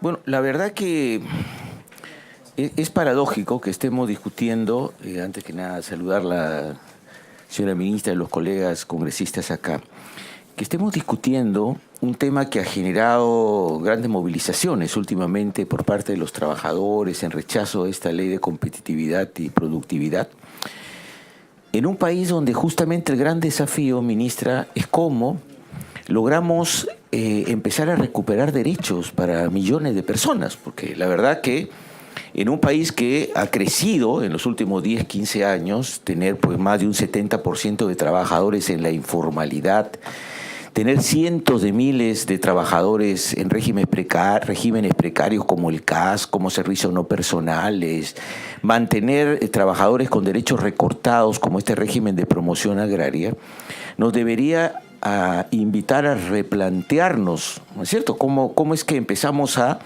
Bueno, la verdad que es paradójico que estemos discutiendo, antes que nada saludar a la señora ministra y los colegas congresistas acá, que estemos discutiendo un tema que ha generado grandes movilizaciones últimamente por parte de los trabajadores en rechazo a esta ley de competitividad y productividad, en un país donde justamente el gran desafío, ministra, es cómo logramos empezar a recuperar derechos para millones de personas, porque la verdad que en un país que ha crecido en los últimos 10, 15 años, tener pues más de un 70% de trabajadores en la informalidad, tener cientos de miles de trabajadores en regímenes precarios como el CAS, como servicios no personales, mantener trabajadores con derechos recortados como este régimen de promoción agraria, nos debería invitar a replantearnos, ¿no es cierto?, cómo es que empezamos a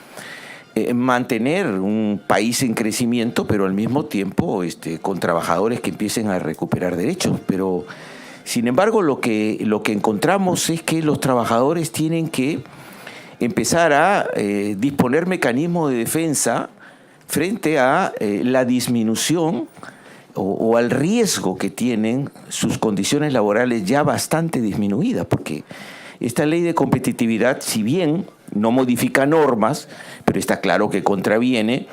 mantener un país en crecimiento, pero al mismo tiempo con trabajadores que empiecen a recuperar derechos. Pero, sin embargo, lo que encontramos es que los trabajadores tienen que empezar a disponer mecanismos de defensa frente a la disminución o al riesgo que tienen sus condiciones laborales ya bastante disminuidas, porque esta ley de competitividad, si bien no modifica normas, pero está claro que contraviene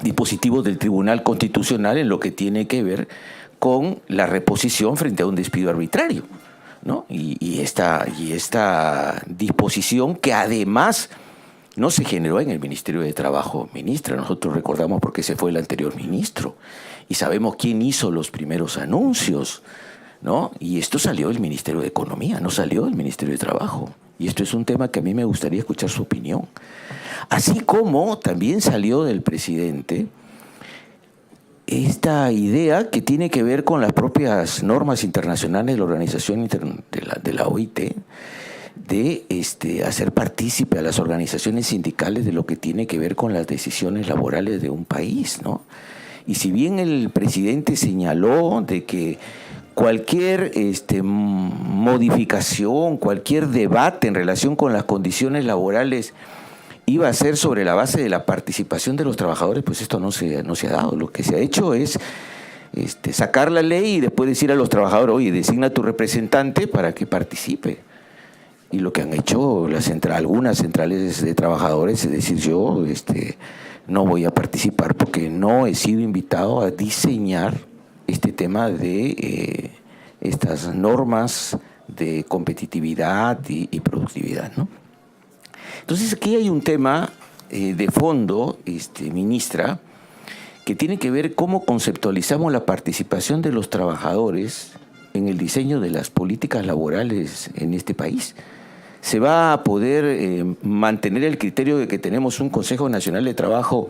dispositivos del Tribunal Constitucional en lo que tiene que ver con la reposición frente a un despido arbitrario, ¿no? Y esta disposición que además no se generó en el Ministerio de Trabajo, ministra. Nosotros recordamos por qué se fue el anterior ministro y sabemos quién hizo los primeros anuncios, ¿no? Y esto salió del Ministerio de Economía, no salió del Ministerio de Trabajo. Y esto es un tema que a mí me gustaría escuchar su opinión. Así como también salió del presidente esta idea que tiene que ver con las propias normas internacionales de la Organización de la OIT, de hacer partícipe a las organizaciones sindicales de lo que tiene que ver con las decisiones laborales de un país, ¿no? Y si bien el presidente señaló de que cualquier modificación, cualquier debate en relación con las condiciones laborales iba a ser sobre la base de la participación de los trabajadores, pues esto no se ha dado. Lo que se ha hecho es sacar la ley y después decir a los trabajadores, oye, designa a tu representante para que participe. Y lo que han hecho algunas centrales de trabajadores es decir, yo no voy a participar porque no he sido invitado a diseñar este tema de estas normas de competitividad y productividad, ¿no? Entonces aquí hay un tema de fondo, ministra, que tiene que ver cómo conceptualizamos la participación de los trabajadores en el diseño de las políticas laborales en este país. ¿Se va a poder mantener el criterio de que tenemos un Consejo Nacional de Trabajo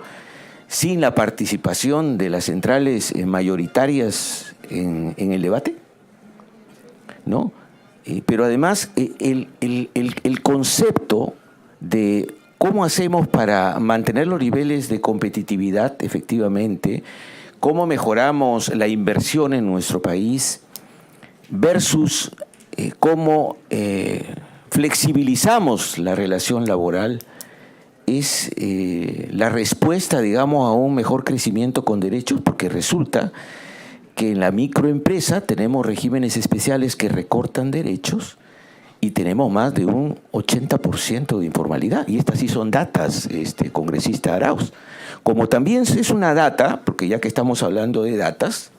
sin la participación de las centrales mayoritarias en el debate? ¿No? Pero además el concepto de cómo hacemos para mantener los niveles de competitividad efectivamente, cómo mejoramos la inversión en nuestro país versus cómo flexibilizamos la relación laboral, es la respuesta, digamos, a un mejor crecimiento con derechos, porque resulta que en la microempresa tenemos regímenes especiales que recortan derechos y tenemos más de un 80% de informalidad. Y estas sí son datas, congresista Arauz. Como también es una data, porque ya que estamos hablando de datas,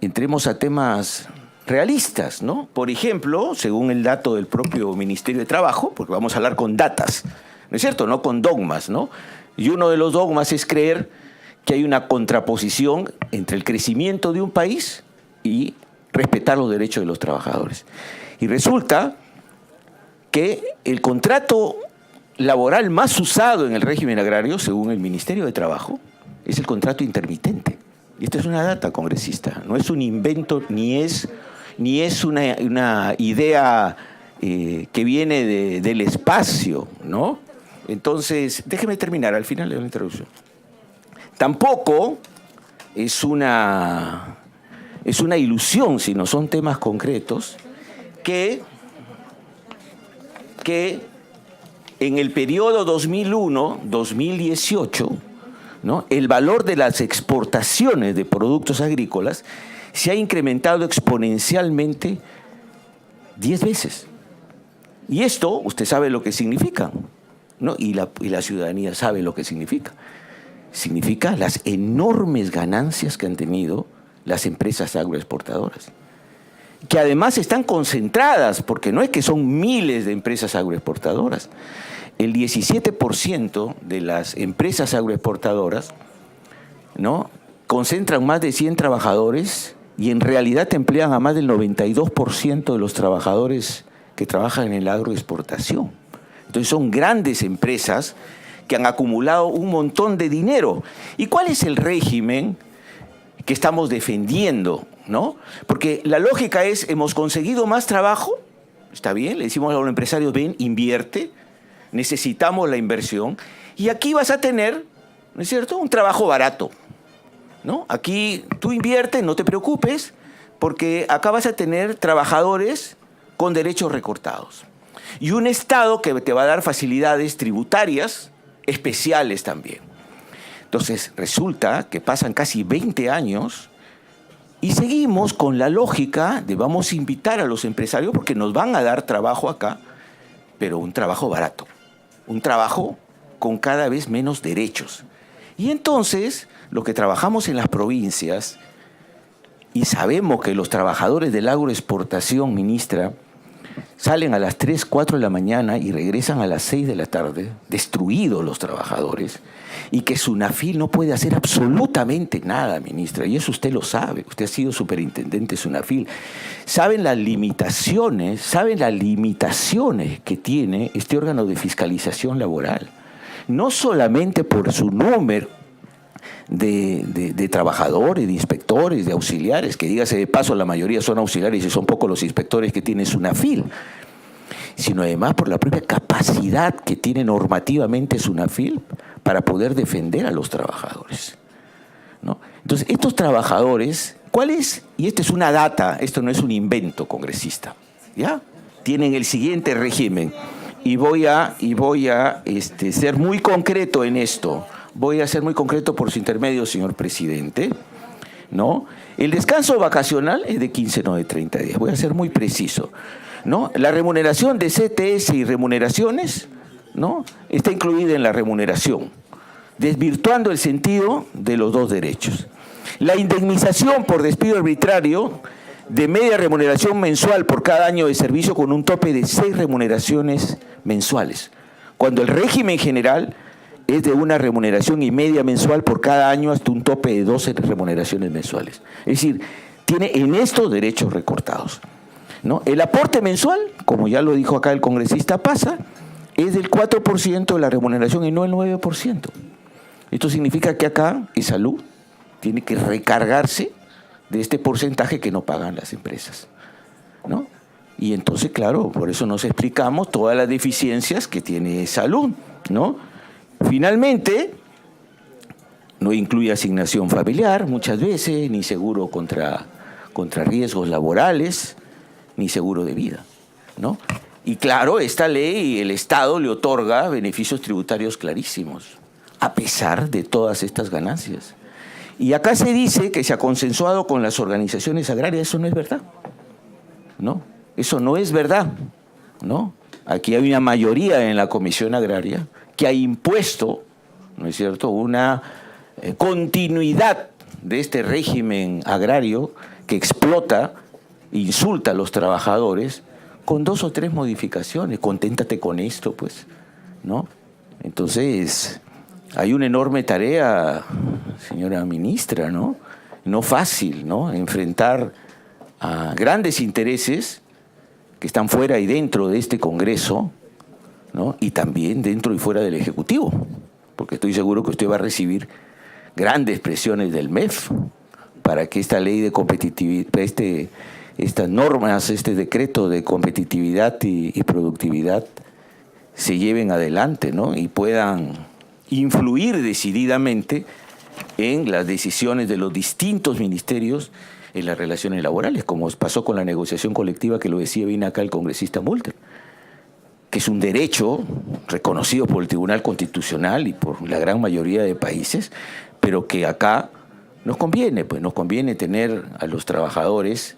entremos a temas realistas, ¿no? Por ejemplo, según el dato del propio Ministerio de Trabajo, porque vamos a hablar con datas, ¿no es cierto?, no con dogmas, ¿no? Y uno de los dogmas es creer que hay una contraposición entre el crecimiento de un país y respetar los derechos de los trabajadores. Y resulta que el contrato laboral más usado en el régimen agrario, según el Ministerio de Trabajo, es el contrato intermitente. Y esta es una data, congresista, no es un invento ni es una idea que viene del espacio, ¿no? Entonces, déjeme terminar, al final de la introducción. Tampoco es una ilusión, sino son temas concretos que en el periodo 2001-2018, ¿no?, el valor de las exportaciones de productos agrícolas se ha incrementado exponencialmente 10 veces. Y esto, usted sabe lo que significa, ¿no? Y la ciudadanía sabe lo que significa. Significa las enormes ganancias que han tenido las empresas agroexportadoras, que además están concentradas, porque no es que son miles de empresas agroexportadoras. El 17% de las empresas agroexportadoras, ¿no?, concentran más de 100 trabajadores y en realidad emplean a más del 92% de los trabajadores que trabajan en la agroexportación. Entonces son grandes empresas que han acumulado un montón de dinero. ¿Y cuál es el régimen que estamos defendiendo, ¿no? Porque la lógica es, hemos conseguido más trabajo, está bien, le decimos a los empresarios, ven, invierte, necesitamos la inversión, y aquí vas a tener, ¿no es cierto?, un trabajo barato, ¿no? Aquí tú inviertes, no te preocupes, porque acá vas a tener trabajadores con derechos recortados. Y un Estado que te va a dar facilidades tributarias especiales también. Entonces, resulta que pasan casi 20 años y seguimos con la lógica de vamos a invitar a los empresarios porque nos van a dar trabajo acá, pero un trabajo barato, un trabajo con cada vez menos derechos. Y entonces, lo que trabajamos en las provincias, y sabemos que los trabajadores de la agroexportación, ministra, salen a las 3, 4 de la mañana y regresan a las 6 de la tarde, destruidos los trabajadores, y que SUNAFIL no puede hacer absolutamente nada, ministra, y eso usted lo sabe, usted ha sido superintendente de SUNAFIL. Saben las limitaciones que tiene este órgano de fiscalización laboral, no solamente por su número de trabajadores, de inspectores, de auxiliares, que dígase de paso la mayoría son auxiliares y son pocos los inspectores que tiene SUNAFIL, sino además por la propia capacidad que tiene normativamente SUNAFIL para poder defender a los trabajadores, ¿no? Entonces, estos trabajadores, ¿cuál es? Y esto es una data, esto no es un invento congresista, ¿ya? Tienen el siguiente régimen, y voy a ser muy concreto en esto. Voy a ser muy concreto por su intermedio, señor presidente, ¿no? El descanso vacacional es de 15, no de 30 días. Voy a ser muy preciso, ¿no? La remuneración de CTS y remuneraciones, ¿no?, está incluida en la remuneración, desvirtuando el sentido de los dos derechos. La indemnización por despido arbitrario de media remuneración mensual por cada año de servicio con un tope de 6 remuneraciones mensuales, cuando el régimen general es de una remuneración y media mensual por cada año hasta un tope de 12 remuneraciones mensuales. Es decir, tiene en esto derechos recortados, ¿no? El aporte mensual, como ya lo dijo acá el congresista Pasa, es del 4% de la remuneración y no el 9%. Esto significa que acá salud tiene que recargarse de este porcentaje que no pagan las empresas, ¿no? Y entonces, claro, por eso nos explicamos todas las deficiencias que tiene salud, ¿no? Finalmente, no incluye asignación familiar muchas veces, ni seguro contra riesgos laborales, ni seguro de vida, ¿no? Y claro, esta ley, el Estado le otorga beneficios tributarios clarísimos, a pesar de todas estas ganancias. Y acá se dice que se ha consensuado con las organizaciones agrarias. Eso no es verdad, ¿no? Eso no es verdad, ¿no? Aquí hay una mayoría en la Comisión Agraria que ha impuesto, ¿no es cierto?, una continuidad de este régimen agrario que explota, insulta a los trabajadores, con 2 o 3 modificaciones. Conténtate con esto, pues, ¿no? Entonces, hay una enorme tarea, señora ministra, ¿no? No fácil, ¿no?, enfrentar a grandes intereses que están fuera y dentro de este Congreso, ¿no?, y también dentro y fuera del Ejecutivo, porque estoy seguro que usted va a recibir grandes presiones del MEF para que esta ley de competitividad, estas normas, este decreto de competitividad y productividad se lleven adelante, ¿no?, y puedan influir decididamente en las decisiones de los distintos ministerios en las relaciones laborales, como pasó con la negociación colectiva, que lo decía bien acá el congresista Mulder, que es un derecho reconocido por el Tribunal Constitucional y por la gran mayoría de países, pero que acá nos conviene, pues nos conviene tener a los trabajadores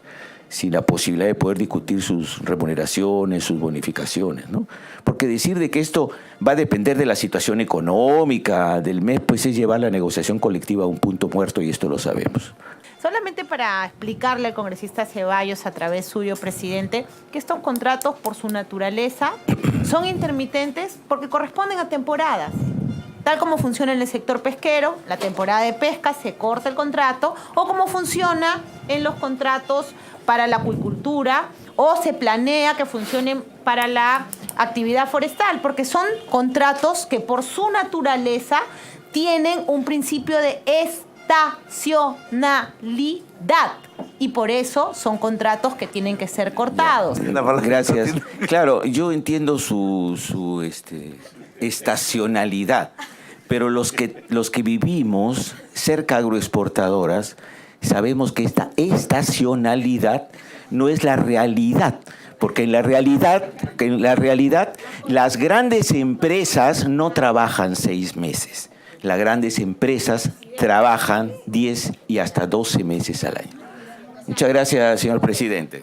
sin la posibilidad de poder discutir sus remuneraciones, sus bonificaciones, ¿no? Porque decir de que esto va a depender de la situación económica del mes, pues es llevar la negociación colectiva a un punto muerto y esto lo sabemos. Solamente para explicarle al congresista Ceballos, a través suyo, presidente, que estos contratos, por su naturaleza, son intermitentes porque corresponden a temporadas. Tal como funciona en el sector pesquero, la temporada de pesca se corta el contrato, o como funciona en los contratos para la acuicultura, o se planea que funcionen para la actividad forestal, porque son contratos que por su naturaleza tienen un principio de estacionalidad y por eso son contratos que tienen que ser cortados. Gracias. Claro, yo entiendo su estacionalidad, pero los que vivimos cerca de agroexportadoras sabemos que esta estacionalidad no es la realidad, porque en la realidad las grandes empresas no trabajan 6 meses. Las grandes empresas trabajan 10 y hasta 12 meses al año. Muchas gracias, señor presidente.